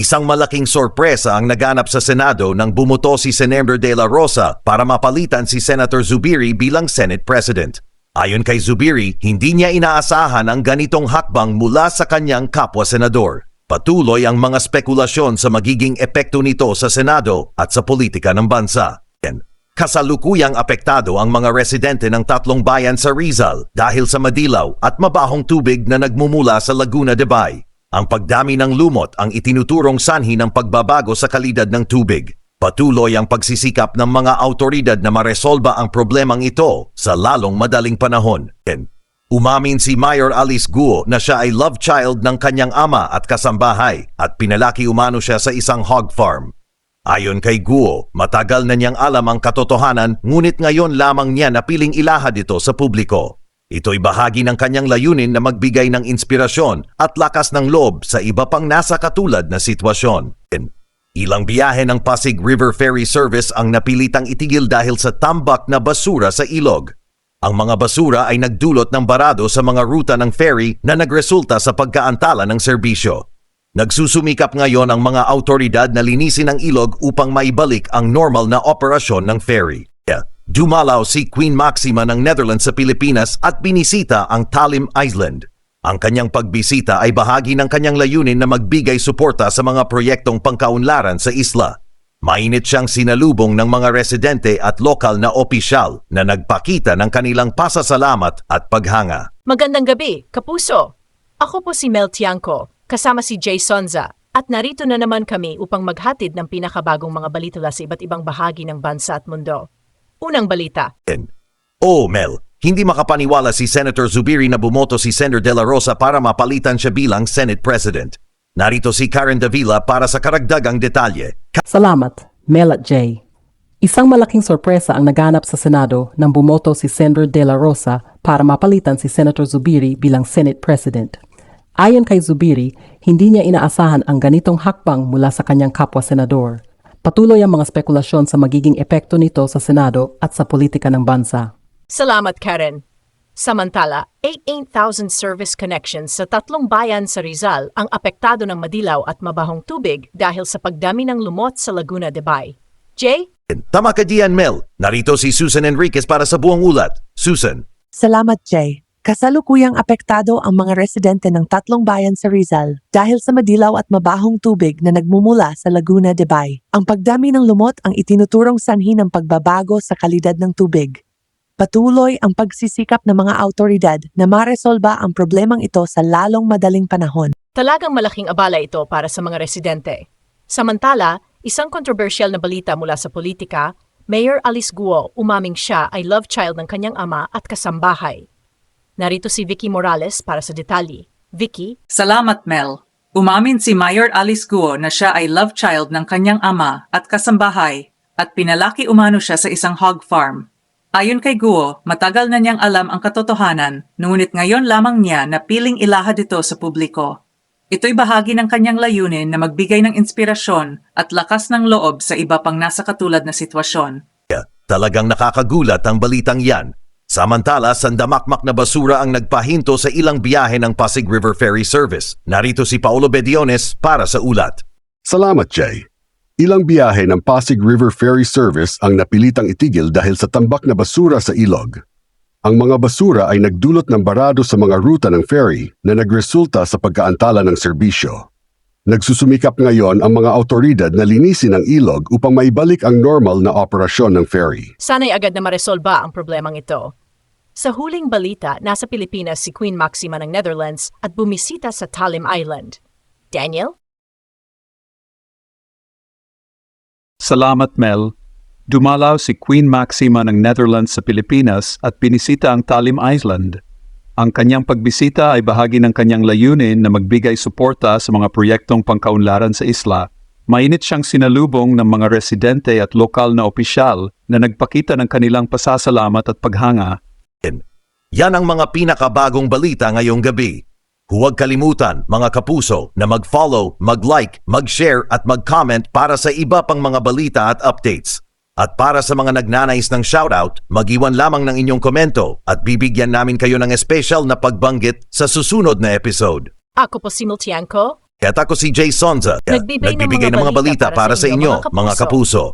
Isang malaking sorpresa ang naganap sa Senado nang bumuto si Senator De La Rosa para mapalitan si Senator Zubiri bilang Senate President. Ayon kay Zubiri, hindi niya inaasahan ang ganitong hakbang mula sa kanyang kapwa-senador. Patuloy ang mga spekulasyon sa magiging epekto nito sa Senado at sa politika ng bansa. Kasalukuyang apektado ang mga residente ng tatlong bayan sa Rizal dahil sa madilaw at mabahong tubig na nagmumula sa Laguna de Bay. Ang pagdami ng lumot ang itinuturong sanhi ng pagbabago sa kalidad ng tubig. Patuloy ang pagsisikap ng mga autoridad na maresolba ang problemang ito sa lalong madaling panahon. Umamin si Mayor Alice Guo na siya ay love child ng kanyang ama at kasambahay at pinalaki umano siya sa isang hog farm. Ayon kay Guo, matagal na niyang alam ang katotohanan ngunit ngayon lamang niya napiling ilahad ito sa publiko. Ito'y bahagi ng kanyang layunin na magbigay ng inspirasyon at lakas ng loob sa iba pang nasa katulad na sitwasyon. Ilang biyahe ng Pasig River Ferry Service ang napilitang itigil dahil sa tambak na basura sa ilog. Ang mga basura ay nagdulot ng barado sa mga ruta ng ferry na nagresulta sa pagkaantala ng serbisyo. Nagsusumikap ngayon ang mga autoridad na linisin ang ilog upang maibalik ang normal na operasyon ng ferry. Dumalaw si Queen Maxima ng Netherlands sa Pilipinas at binisita ang Talim Island. Ang kanyang pagbisita ay bahagi ng kanyang layunin na magbigay suporta sa mga proyektong pangkaunlaran sa isla. Mainit siyang sinalubong ng mga residente at lokal na opisyal na nagpakita ng kanilang pasasalamat at paghanga. Magandang gabi, kapuso! Ako po si Mel Tiangco, kasama si Jay Sonza, at narito na naman kami upang maghatid ng pinakabagong mga balita sa iba't ibang bahagi ng bansa at mundo. Unang balita. Mel, hindi makapaniwala si Senator Zubiri na bumoto si Senator De La Rosa para mapalitan siya bilang Senate President. Narito si Karen Davila para sa karagdagang detalye. Salamat, Mel at Jay. Isang malaking sorpresa ang naganap sa Senado nang bumoto si Senator De La Rosa para mapalitan si Senator Zubiri bilang Senate President. Ayon kay Zubiri, hindi niya inaasahan ang ganitong hakbang mula sa kanyang kapwa-senador. Patuloy ang mga spekulasyon sa magiging epekto nito sa Senado at sa politika ng bansa. Salamat, Karen. Samantala, 88,000 service connections sa tatlong bayan sa Rizal ang apektado ng madilaw at mabahong tubig dahil sa pagdami ng lumot sa Laguna de Bay. Jay? Tama ka diyan, Mel. Narito si Susan Enriquez para sa buong ulat. Susan. Salamat, Jay. Kasalukuyang apektado ang mga residente ng tatlong bayan sa Rizal dahil sa madilaw at mabahong tubig na nagmumula sa Laguna de Bay. Ang pagdami ng lumot ang itinuturong sanhi ng pagbabago sa kalidad ng tubig. Patuloy ang pagsisikap ng mga autoridad na maresolba ang problemang ito sa lalong madaling panahon. Talagang malaking abala ito para sa mga residente. Samantala, isang kontrobersyal na balita mula sa politika, Mayor Alice Guo umaming siya ay love child ng kanyang ama at kasambahay. Narito si Vicky Morales para sa detalye. Vicky? Salamat, Mel. Umamin si Mayor Alice Guo na siya ay love child ng kanyang ama at kasambahay at pinalaki umano siya sa isang hog farm. Ayon kay Guo, matagal na niyang alam ang katotohanan, ngunit ngayon lamang niya napiling ilahad ito sa publiko. Ito'y bahagi ng kanyang layunin na magbigay ng inspirasyon at lakas ng loob sa iba pang nasa katulad na sitwasyon. Talagang nakakagulat ang balitang yan. Samantala, sandamakmak na basura ang nagpahinto sa ilang biyahe ng Pasig River Ferry Service. Narito si Paolo Bediones para sa ulat. Salamat, Jay. Ilang biyahe ng Pasig River Ferry Service ang napilitang itigil dahil sa tambak na basura sa ilog. Ang mga basura ay nagdulot ng barado sa mga ruta ng ferry na nagresulta sa pagkaantala ng serbisyo. Nagsusumikap ngayon ang mga autoridad na linisin ang ilog upang maibalik ang normal na operasyon ng ferry. Sana'y agad na maresolba ang problemang ito. Sa huling balita, nasa Pilipinas si Queen Maxima ng Netherlands at bumisita sa Talim Island. Daniel? Salamat, Mel. Dumalaw si Queen Maxima ng Netherlands sa Pilipinas at binisita ang Talim Island. Ang kanyang pagbisita ay bahagi ng kanyang layunin na magbigay suporta sa mga proyektong pangkaunlaran sa isla. Mainit siyang sinalubong ng mga residente at lokal na opisyal na nagpakita ng kanilang pasasalamat at paghanga. Yan ang mga pinakabagong balita ngayong gabi. Huwag kalimutan, mga kapuso, na mag-follow, mag-like, mag-share at mag-comment para sa iba pang mga balita at updates. At para sa mga nagnanais ng shoutout, mag-iwan lamang ng inyong komento at bibigyan namin kayo ng espesyal na pagbanggit sa susunod na episode. Ako po si Mel Tiangco. At ako si Jay Sonza, Nagbibigay ng mga nagbibigay ng mga balita balita para sa inyo, mga kapuso.